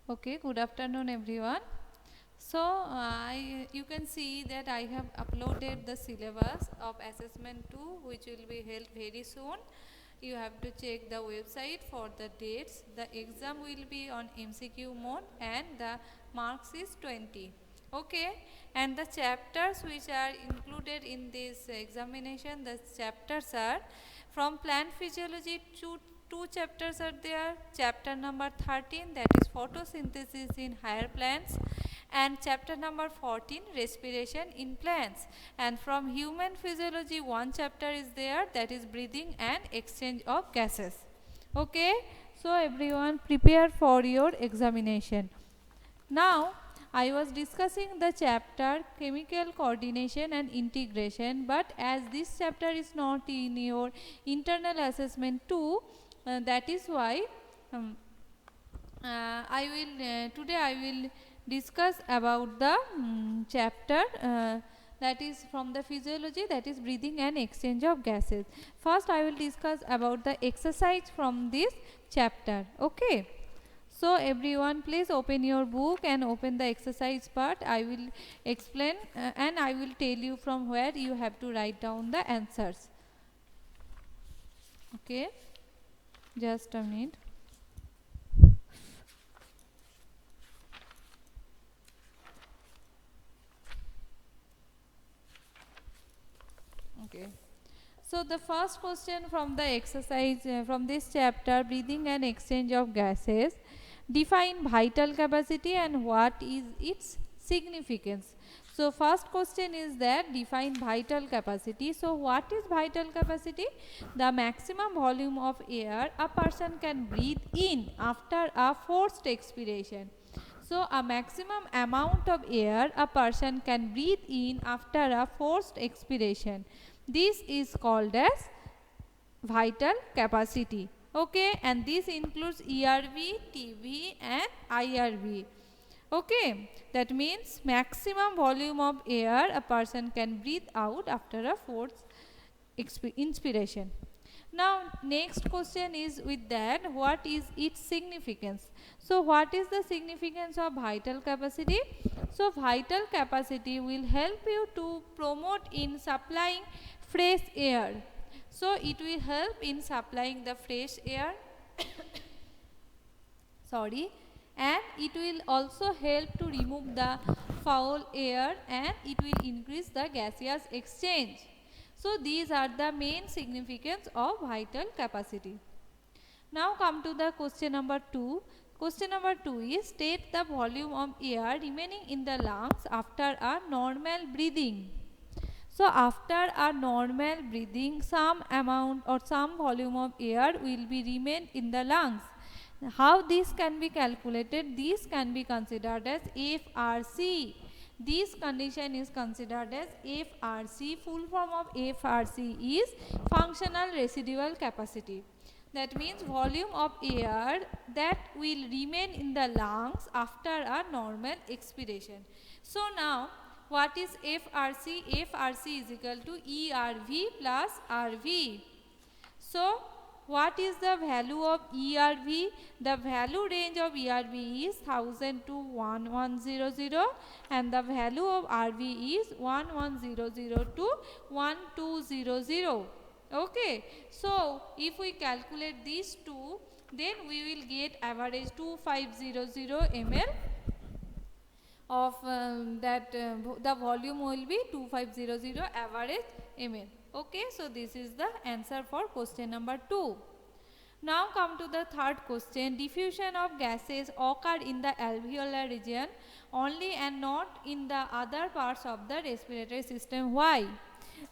Okay, good afternoon everyone. So you can see that I have uploaded the syllabus of assessment 2 which will be held very soon. You have to check the website for the dates. The exam will be on MCQ mode and the marks is 20. Okay, and the chapters which are included in this examination, the chapters are from plant physiology to two chapters are there. Chapter number 13, that is photosynthesis in higher plants, and chapter number 14, respiration in plants. And from human physiology, one chapter is there, that is breathing and exchange of gases. Okay, so everyone prepare for your examination. Now, I was discussing the chapter chemical coordination and integration, but as this chapter is not in your internal assessment too, that is why um, today I will discuss about the chapter that is from the physiology, that is breathing and exchange of gases. First I will discuss about the exercise from this chapter. Okay. So everyone please open your book and open the exercise part. I will explain and I will tell you from where you have to write down the answers. Okay, just a minute. Okay. So the first question from the exercise from this chapter, breathing and exchange of gases, define vital capacity and what is its significance. So first question is that define vital capacity. So what is vital capacity? The maximum volume of air a person can breathe in after a forced expiration. So a maximum amount of air a person can breathe in after a forced expiration. This is called as vital capacity. Okay, and this includes ERV, TV and IRV. Okay, that means maximum volume of air a person can breathe out after a forced inspiration. Now next question is with that, what is its significance? So what is the significance of vital capacity? So vital capacity will help you to promote in supplying fresh air. So it will help in supplying the fresh air sorry, and it will also help to remove the foul air and it will increase the gaseous exchange. So these are the main significance of vital capacity. Now come to the question number 2. Question number 2 is state the volume of air remaining in the lungs after a normal breathing. So after a normal breathing, some amount or some volume of air will be remain in the lungs. How this can be calculated? This can be considered as FRC. This condition is considered as FRC. Full form of FRC is functional residual capacity. That means volume of air that will remain in the lungs after a normal expiration. So now what is FRC? FRC is equal to ERV plus RV. So what is the value of ERV? The value range of ERV is 1000 to 1100 and the value of RV is 1100 to 1200. Okay. So if we calculate these two, then we will get average 2500 ml of the volume will be 2500 average ml. Okay, so this is the answer for question number 2. Now come to the third question. Diffusion of gases occur in the alveolar region only and not in the other parts of the respiratory system. Why?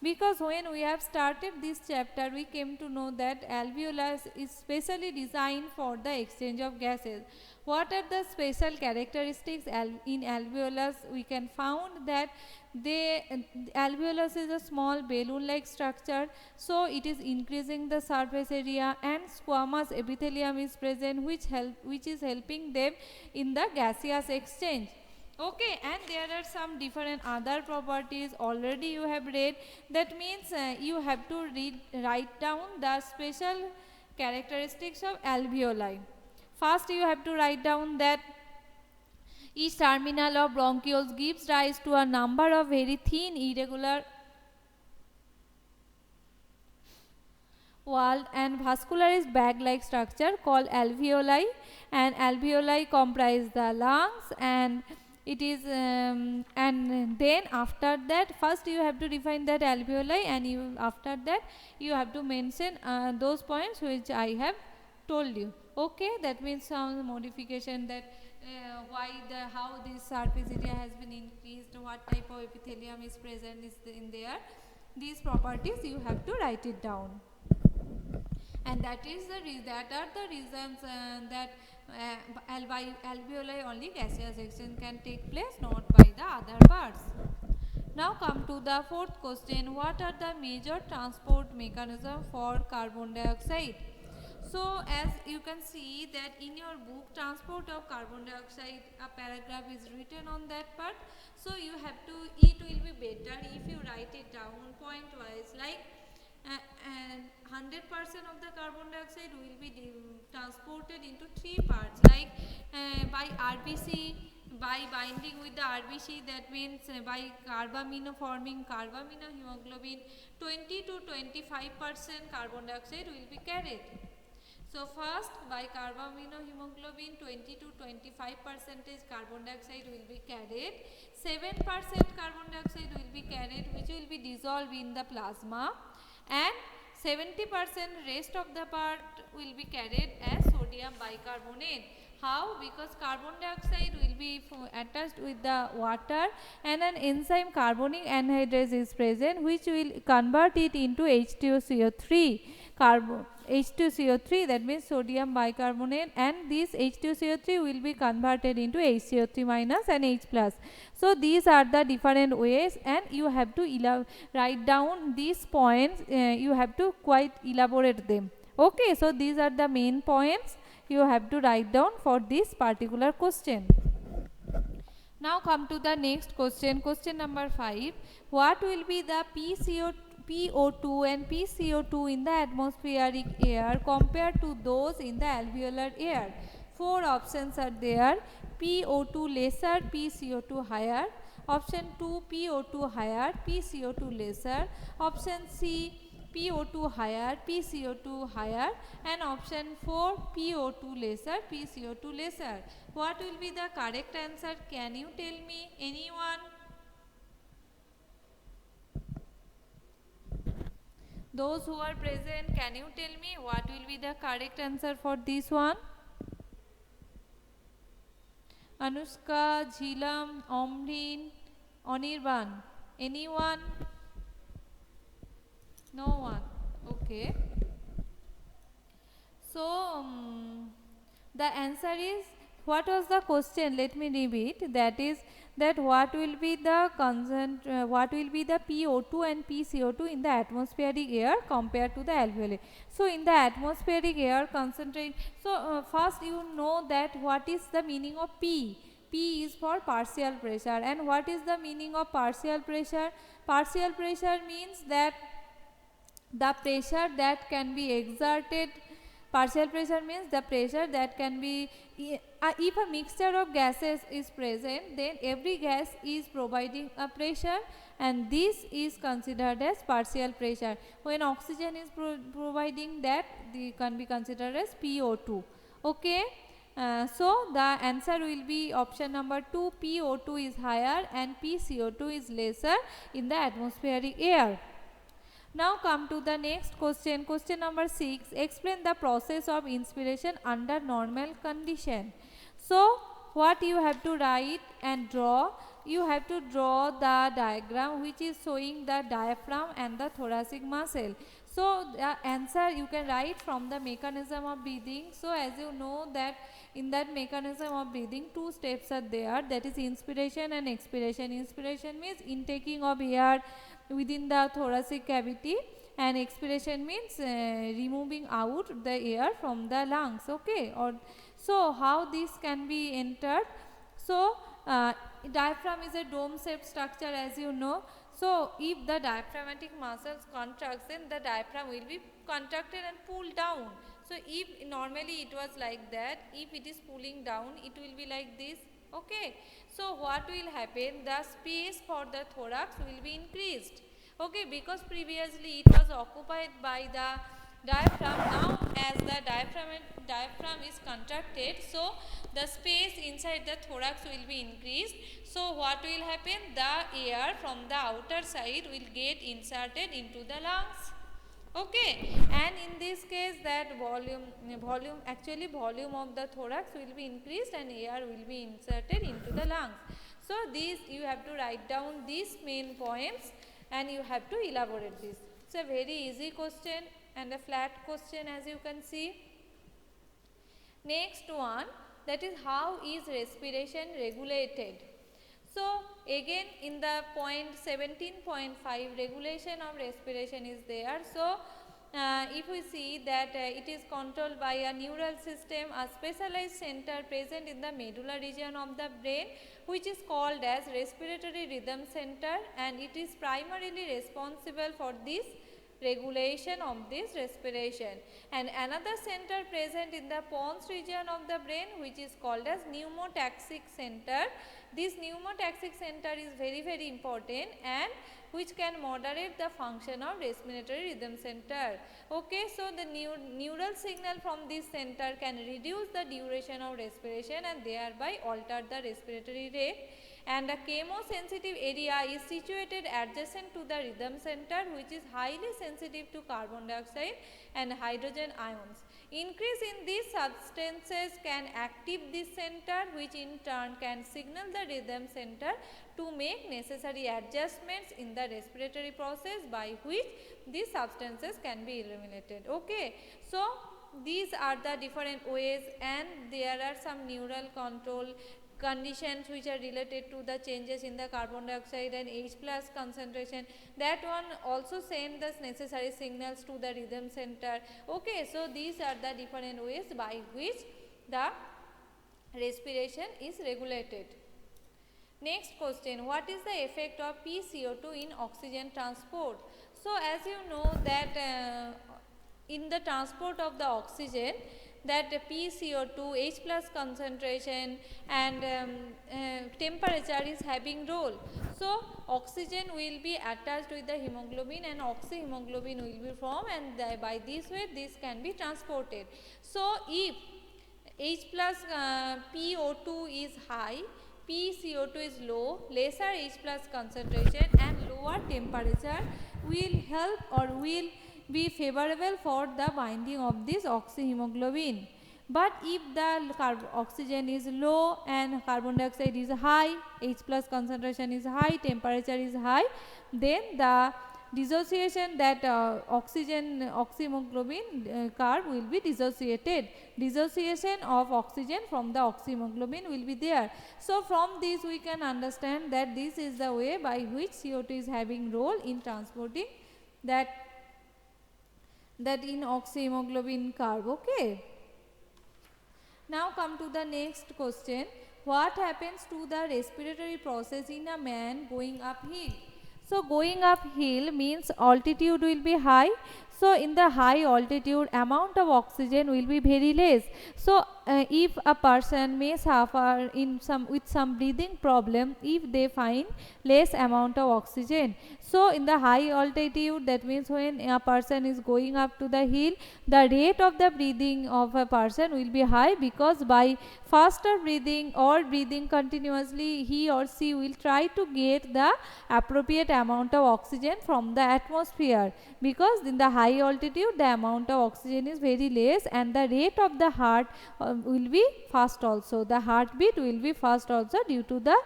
Because when we have started this chapter, we came to know that alveolus is specially designed for the exchange of gases. What are the special characteristics in alveolus? We can found that alveolus is a small balloon-like structure, so it is increasing the surface area, and squamous epithelium is present, which is helping them in the gaseous exchange. Okay, and there are some different other properties already you have read. That means you have to write down the special characteristics of alveoli. First you have to write down that Each terminal of bronchioles gives rise to a number of very thin irregular walled and vascularized bag-like structure called alveoli, and alveoli comprise the lungs, and it is and then after that first you have to define that alveoli, and you after that you have to mention those points which I have told you. Okay, that means some modification, that why the how this surface area has been increased, what type of epithelium is present is in there, these properties you have to write it down. And that is that are the reasons that alveoli only gaseous exchange can take place, not by the other parts. Now come to the fourth question. What are the major transport mechanism for carbon dioxide? So as you can see that in your book, transport of carbon dioxide, a paragraph is written on that part. So you have to, it will be better if you write it down point wise, like and 100% of the carbon dioxide will be transported into three parts, like by RBC, by binding with the RBC, that means by carbamino forming carbaminohemoglobin, 20 to 25% carbon dioxide will be carried. So first, by carbaminohemoglobin, 20 to 25% carbon dioxide will be carried. 7% carbon dioxide will be carried, which will be dissolved in the plasma, and 70% rest of the part will be carried as sodium bicarbonate. How? Because carbon dioxide will be attached with the water, and an enzyme carbonic anhydrase is present, which will convert it into H2CO3. H2CO3, that means sodium bicarbonate, and this H2CO3 will be converted into HCO3 minus and H plus. So these are the different ways, and you have to write down these points. You have to quite elaborate them. Okay, so these are the main points you have to write down for this particular question. Now come to the next question. Question number 5. What will be the PO2 and PCO2 in the atmospheric air compared to those in the alveolar air? 4 options are there. PO2 lesser, PCO2 higher. Option 2, PO2 higher, PCO2 lesser. Option C, PO2 higher, PCO2 higher, and option 4, PO2 lesser, PCO2 lesser. What will be the correct answer? Can you tell me? Anyone? Those who are present, can you tell me what will be the correct answer for this one? Anushka, Jhilam, Omrin, Anirban. Anyone? No one. Okay. So the answer is, what was the question? Let me repeat. That is that what will be the PO2 and PCO2 in the atmospheric air compared to the alveoli. So in the atmospheric air concentration, so first you know that what is the meaning of P. P is for partial pressure, and what is the meaning of partial pressure? Partial pressure means that the pressure that can be exerted. Partial pressure means the pressure that can be, if a mixture of gases is present, then every gas is providing a pressure, and this is considered as partial pressure. When oxygen is providing, that can be considered as PO2. Okay. So the answer will be option number 2, PO2 is higher and PCO2 is lesser in the atmospheric air. Now come to the next question. Question number 6. Explain the process of inspiration under normal condition. So what you have to write and draw? You have to draw the diagram which is showing the diaphragm and the thoracic muscle. So the answer you can write from the mechanism of breathing. So as you know that in that mechanism of breathing, 2 steps are there, that is inspiration and expiration. Inspiration means intaking of air within the thoracic cavity, and expiration means removing out the air from the lungs. Okay, or so how this can be entered? So diaphragm is a dome shaped structure, as you know. So if the diaphragmatic muscles contracts, then the diaphragm will be contracted and pulled down. So if normally it was like that, if it is pulling down, it will be like this. Okay, so what will happen? The space for the thorax will be increased. Okay, because previously it was occupied by the diaphragm. Now as the diaphragm is contracted, so the space inside the thorax will be increased. So what will happen? The air from the outer side will get inserted into the lungs. Okay, and in this case that volume of the thorax will be increased and air will be inserted into the lungs. So these you have to write down these main points and you have to elaborate this. It's a very easy question and a flat question, as you can see. Next one, that is how is respiration regulated. So again in the point 17.5 regulation of respiration is there. So if we see that it is controlled by a neural system, a specialized center present in the medulla region of the brain, which is called as respiratory rhythm center, and it is primarily responsible for this regulation of this respiration. And another center present in the pons region of the brain, which is called as pneumotaxic center. This pneumotaxic center is very important and which can moderate the function of respiratory rhythm center. Okay, so the neural signal from this center can reduce the duration of respiration and thereby alter the respiratory rate. And a chemosensitive area is situated adjacent to the rhythm center, which is highly sensitive to carbon dioxide and hydrogen ions. Increase in these substances can activate this center, which in turn can signal the rhythm center to make necessary adjustments in the respiratory process, by which these substances can be eliminated. Okay, so these are the different ways, and there are some neural control conditions which are related to the changes in the carbon dioxide and H plus concentration. That one also send the necessary signals to the rhythm center. Okay, so these are the different ways by which the respiration is regulated. Next question, what is the effect of pCO2 in oxygen transport? So as you know that in the transport of the oxygen, that pCO2, H plus concentration and temperature is having role. So oxygen will be attached with the hemoglobin and oxyhemoglobin will be formed, and by this way this can be transported. So if H plus PO2 is high, pCO2 is low, lesser H plus concentration and lower temperature will help or will be favorable for the binding of this oxyhemoglobin. But if the oxygen is low and carbon dioxide is high, H plus concentration is high, temperature is high, then the dissociation, that oxyhemoglobin curve will be dissociated. Dissociation of oxygen from the oxyhemoglobin will be there. So from this we can understand that this is the way by which CO2 is having role in transporting that in oxyhemoglobin curve. Okay. Now come to the next question. What happens to the respiratory process in a man going uphill? So going uphill means altitude will be high. So in the high altitude, amount of oxygen will be very less. So if a person may suffer with some breathing problem if they find less amount of oxygen. So in the high altitude, that means when a person is going up to the hill, the rate of the breathing of a person will be high, because by faster breathing or breathing continuously, he or she will try to get the appropriate amount of oxygen from the atmosphere, because in the high altitude the amount of oxygen is very less and the rate of the heart will be fast also. The heartbeat will be fast also due to the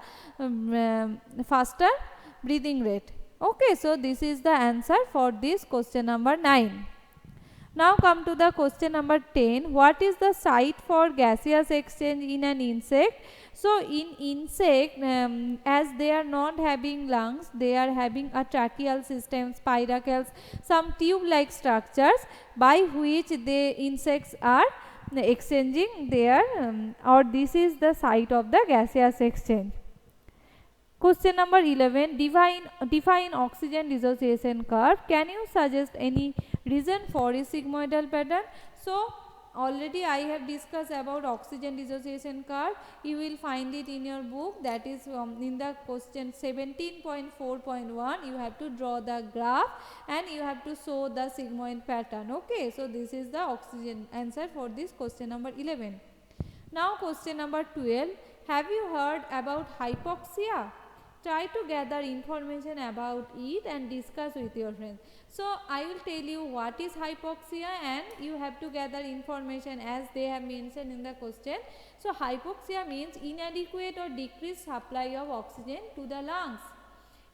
faster breathing rate. Okay, so this is the answer for this question number 9. Now come to the question number 10. What is the site for gaseous exchange in an insect? So in insect, as they are not having lungs, they are having a tracheal system, spiracles, some tube-like structures by which the insects are exchanging their or this is the site of the gaseous exchange. Question number 11, define oxygen dissociation curve. Can you suggest any reason for a sigmoidal pattern? So already I have discussed about oxygen dissociation curve. You will find it in your book, that is in the question 17.4.1. you have to draw the graph and you have to show the sigmoid pattern. Okay, so this is the oxygen answer for this question number 11. Now question number 12. Have you heard about hypoxia? Try to gather information about it and discuss with your friends. So I will tell you what is hypoxia and you have to gather information as they have mentioned in the question. So hypoxia means inadequate or decreased supply of oxygen to the lungs.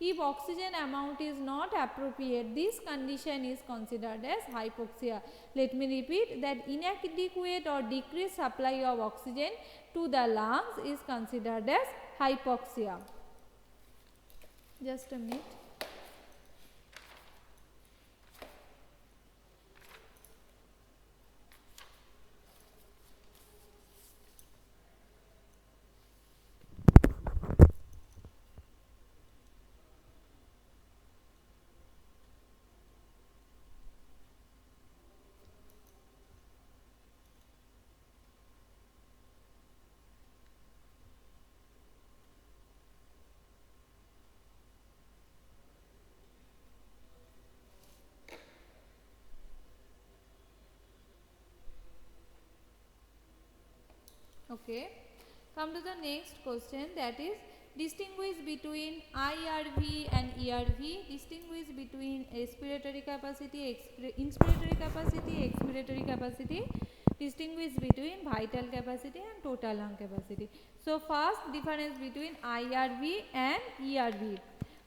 If oxygen amount is not appropriate, this condition is considered as hypoxia. Let me repeat that inadequate or decreased supply of oxygen to the lungs is considered as hypoxia. Just a minute. Okay, come to the next question, that is distinguish between IRV and ERV, distinguish between respiratory capacity, inspiratory capacity, expiratory capacity, distinguish between vital capacity and total lung capacity. So first difference between IRV and ERV.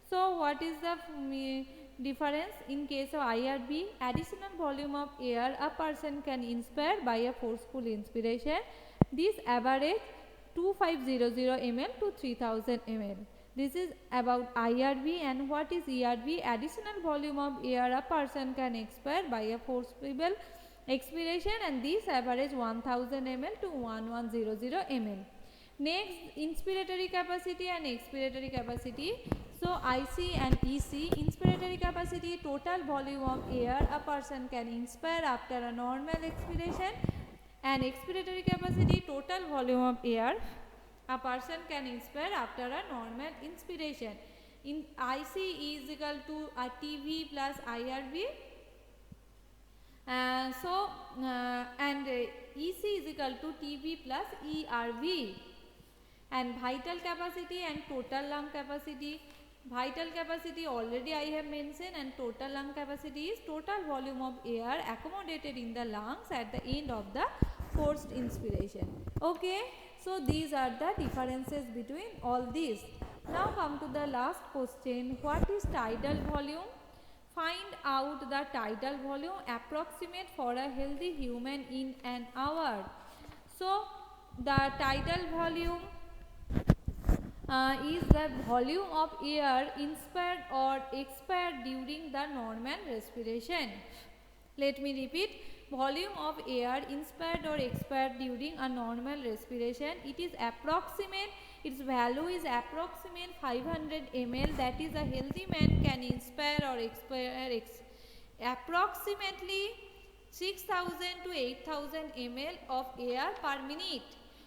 So what is the difference? In case of IRV, additional volume of air a person can inspire by a forceful inspiration. This average 2500 ml to 3000 ml. This is about IRV. And what is ERV? Additional volume of air a person can expire by a forcible expiration, and this average 1000 ml to 1100 ml. Next, inspiratory capacity and expiratory capacity. So IC and EC, inspiratory capacity, total volume of air a person can inspire after a normal expiration, and expiratory capacity, total volume of air a person can inspire after a normal inspiration. In IC is equal to a TV plus IRV. And EC is equal to TV plus ERV. And vital capacity and total lung capacity. Vital capacity already I have mentioned, and total lung capacity is total volume of air accommodated in the lungs at the end of the forced inspiration. Okay, so these are the differences between all these. Now come to the last question. What is tidal volume? Find out the tidal volume approximate for a healthy human in an hour. So the tidal volume is the volume of air inspired or expired during the normal respiration. Let me repeat, volume of air inspired or expired during a normal respiration. It is approximate, its value is approximate 500 ml, that is a healthy man can inspire or expire approximately 6000 to 8000 ml of air per minute.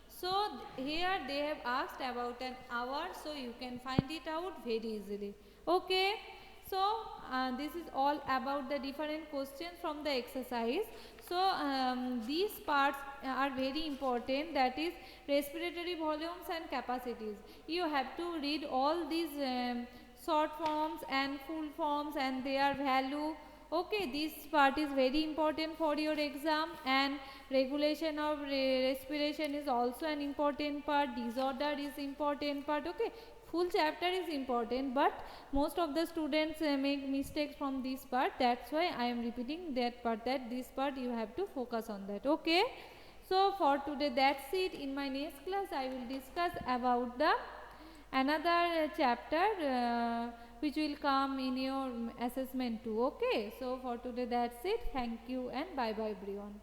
So here they have asked about an hour, so you can find it out very easily. Okay, so this is all about the different questions from the exercise. So these parts are very important, that is respiratory volumes and capacities. You have to read all these short forms and full forms and their value. Okay, this part is very important for your exam, and regulation of respiration is also an important part. Disorder is important part. Okay, full chapter is important, but most of the students make mistakes from this part. That's why I am repeating that part, that this part you have to focus on that. Okay, so for today that's it. In my next class I will discuss about the another chapter which will come in your assessment too. Okay, so for today that's it. Thank you and bye bye everyone.